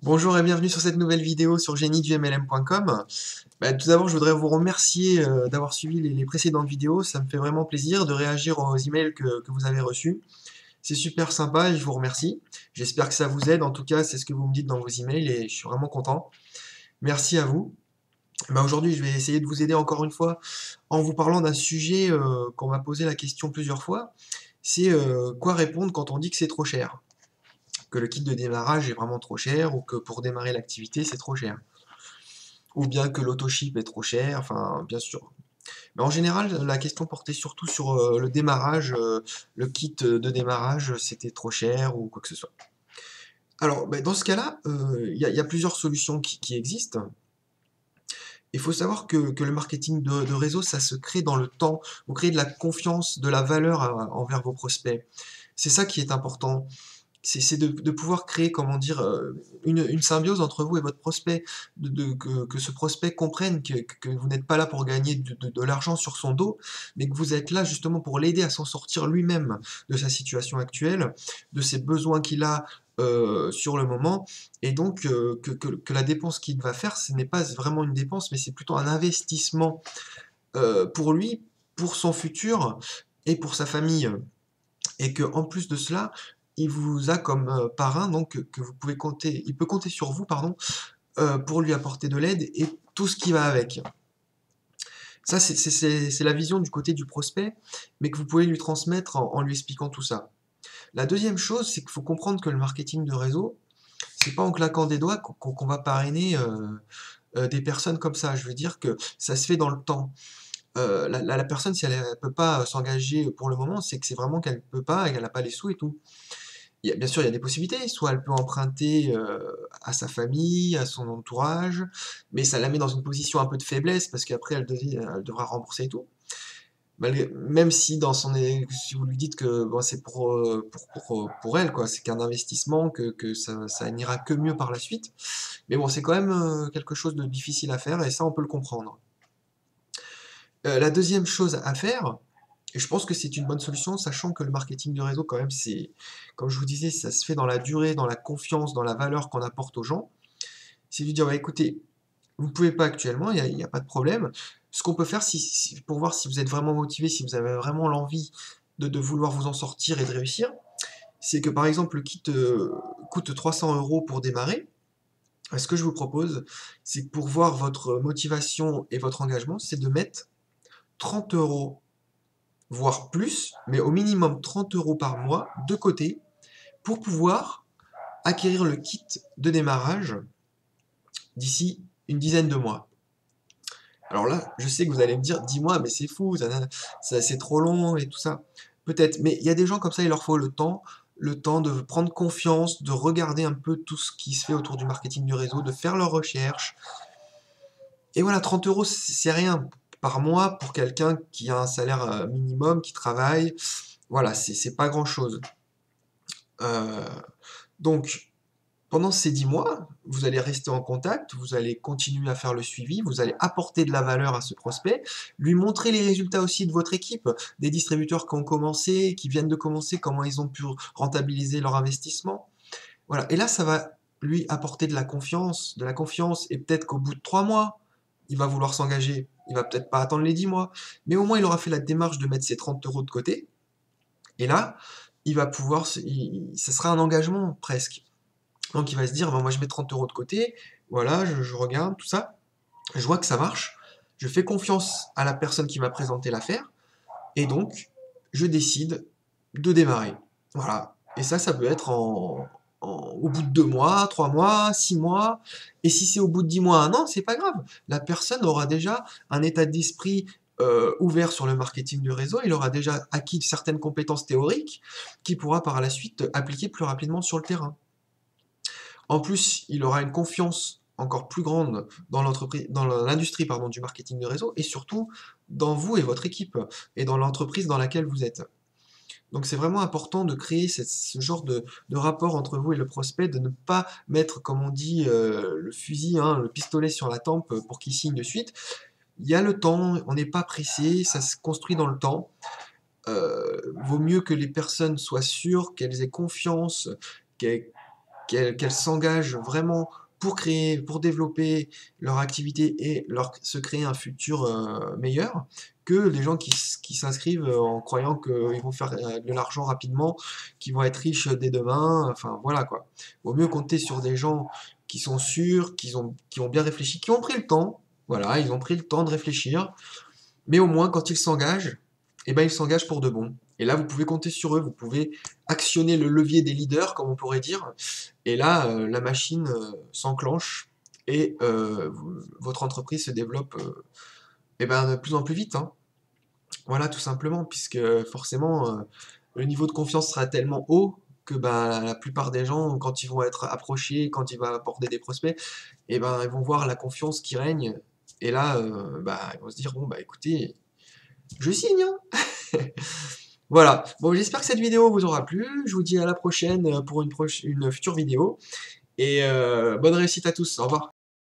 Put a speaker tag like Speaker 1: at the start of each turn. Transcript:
Speaker 1: Bonjour et bienvenue sur cette nouvelle vidéo sur géniedumlm.com. Tout d'abord, je voudrais vous remercier d'avoir suivi les précédentes vidéos. Ça me fait vraiment plaisir de réagir aux emails que vous avez reçus. C'est super sympa et je vous remercie. J'espère que ça vous aide. En tout cas, c'est ce que vous me dites dans vos emails et je suis vraiment content. Merci à vous. Aujourd'hui, je vais essayer de vous aider encore une fois en vous parlant d'un sujet qu'on m'a posé la question plusieurs fois. C'est quoi répondre quand on dit que c'est trop cher, que le kit de démarrage est vraiment trop cher ou que pour démarrer l'activité, c'est trop cher. Ou bien que l'auto-ship est trop cher, enfin, bien sûr. Mais en général, la question portait surtout sur le démarrage, le kit de démarrage, c'était trop cher ou quoi que ce soit. Alors, dans ce cas-là, il y a plusieurs solutions qui existent. Il faut savoir que le marketing de réseau, ça se crée dans le temps. Vous créez de la confiance, de la valeur envers vos prospects. C'est ça qui est important. C'est de pouvoir créer, comment dire, une symbiose entre vous et votre prospect, que ce prospect comprenne que vous n'êtes pas là pour gagner de l'argent sur son dos, mais que vous êtes là justement pour l'aider à s'en sortir lui-même de sa situation actuelle, de ses besoins qu'il a sur le moment, et donc que la dépense qu'il va faire, ce n'est pas vraiment une dépense, mais c'est plutôt un investissement pour lui, pour son futur et pour sa famille. Et que en plus de cela, il vous a comme parrain, donc que vous pouvez compter, il peut compter sur vous, pardon, pour lui apporter de l'aide et tout ce qui va avec. Ça, c'est la vision du côté du prospect, mais que vous pouvez lui transmettre en lui expliquant tout ça. La deuxième chose, c'est qu'il faut comprendre que le marketing de réseau, c'est pas en claquant des doigts qu'on va parrainer des personnes comme ça. Je veux dire que ça se fait dans le temps. La personne, si elle ne peut pas s'engager pour le moment, c'est que c'est vraiment qu'elle ne peut pas et qu'elle n'a pas les sous et tout. Bien sûr, il y a des possibilités. Soit elle peut emprunter à sa famille, à son entourage, mais ça la met dans une position un peu de faiblesse parce qu'après elle devra rembourser et tout. Même si si vous lui dites que bon, c'est pour elle, quoi, c'est qu'un investissement, que ça n'ira que mieux par la suite. Mais bon, c'est quand même quelque chose de difficile à faire et ça, on peut le comprendre. La deuxième chose à faire, et je pense que c'est une bonne solution, sachant que le marketing de réseau, quand même, comme je vous disais, ça se fait dans la durée, dans la confiance, dans la valeur qu'on apporte aux gens. C'est de lui dire, écoutez, vous ne pouvez pas actuellement, il y a pas de problème. Ce qu'on peut faire, pour voir si vous êtes vraiment motivé, si vous avez vraiment l'envie de vouloir vous en sortir et de réussir, c'est que par exemple, le kit coûte 300 € pour démarrer. Ce que je vous propose, c'est que pour voir votre motivation et votre engagement, c'est de mettre 30 € voire plus, mais au minimum 30 € par mois de côté pour pouvoir acquérir le kit de démarrage d'ici une dizaine de mois. Alors là, je sais que vous allez me dire, dis-moi, mais c'est fou, c'est trop long et tout ça. Peut-être, mais il y a des gens comme ça, il leur faut le temps de prendre confiance, de regarder un peu tout ce qui se fait autour du marketing du réseau, de faire leurs recherches. Et voilà, 30 € c'est rien par mois pour quelqu'un qui a un salaire minimum, qui travaille. Voilà, c'est pas grand-chose. Euh, donc, pendant ces 10 mois, vous allez rester en contact, vous allez continuer à faire le suivi, vous allez apporter de la valeur à ce prospect, lui montrer les résultats aussi de votre équipe, des distributeurs qui ont commencé, qui viennent de commencer, comment ils ont pu rentabiliser leur investissement. Voilà. Et là, ça va lui apporter de la confiance, et peut-être qu'au bout de 3 mois, il va vouloir s'engager. Il va peut-être pas attendre les 10 mois, mais au moins il aura fait la démarche de mettre ses 30 € de côté. Et là, il va pouvoir, ça sera un engagement presque. Donc il va se dire, moi je mets 30 € de côté, voilà, je regarde tout ça, je vois que ça marche, je fais confiance à la personne qui m'a présenté l'affaire, et donc je décide de démarrer. Voilà. Et ça peut être au bout de 2 mois, 3 mois, 6 mois, et si c'est au bout de 10 mois, 1 an, c'est pas grave. La personne aura déjà un état d'esprit ouvert sur le marketing du réseau, il aura déjà acquis certaines compétences théoriques qu'il pourra par la suite appliquer plus rapidement sur le terrain. En plus, il aura une confiance encore plus grande dans l'entreprise, dans l'industrie pardon, du marketing de réseau et surtout dans vous et votre équipe et dans l'entreprise dans laquelle vous êtes. Donc c'est vraiment important de créer ce genre de rapport entre vous et le prospect, de ne pas mettre, comme on dit, le fusil, hein, le pistolet sur la tempe pour qu'il signe de suite. Il y a le temps, on n'est pas pressé, ça se construit dans le temps. Vaut mieux que les personnes soient sûres, qu'elles aient confiance, qu'elles qu'elles s'engagent vraiment pour créer, pour développer leur activité et se créer un futur meilleur, que les gens qui s'inscrivent en croyant qu'ils vont faire de l'argent rapidement, qu'ils vont être riches dès demain. Enfin voilà quoi. Vaut mieux compter sur des gens qui sont sûrs, qui ont bien réfléchi, qui ont pris le temps. Voilà, ils ont pris le temps de réfléchir, mais au moins quand ils s'engagent, eh ben, ils s'engagent pour de bon. Et là, vous pouvez compter sur eux, vous pouvez actionner le levier des leaders, comme on pourrait dire, et là, la machine s'enclenche et votre entreprise se développe eh ben, de plus en plus vite, hein. Voilà, tout simplement, puisque forcément, le niveau de confiance sera tellement haut que bah, la plupart des gens, quand ils vont être approchés, quand ils vont aborder des prospects, eh ben, ils vont voir la confiance qui règne. Et là, bah, ils vont se dire, bon, bah écoutez, je signe, hein. Voilà. Bon, j'espère que cette vidéo vous aura plu. Je vous dis à la prochaine pour une future vidéo. Et bonne réussite à tous. Au revoir.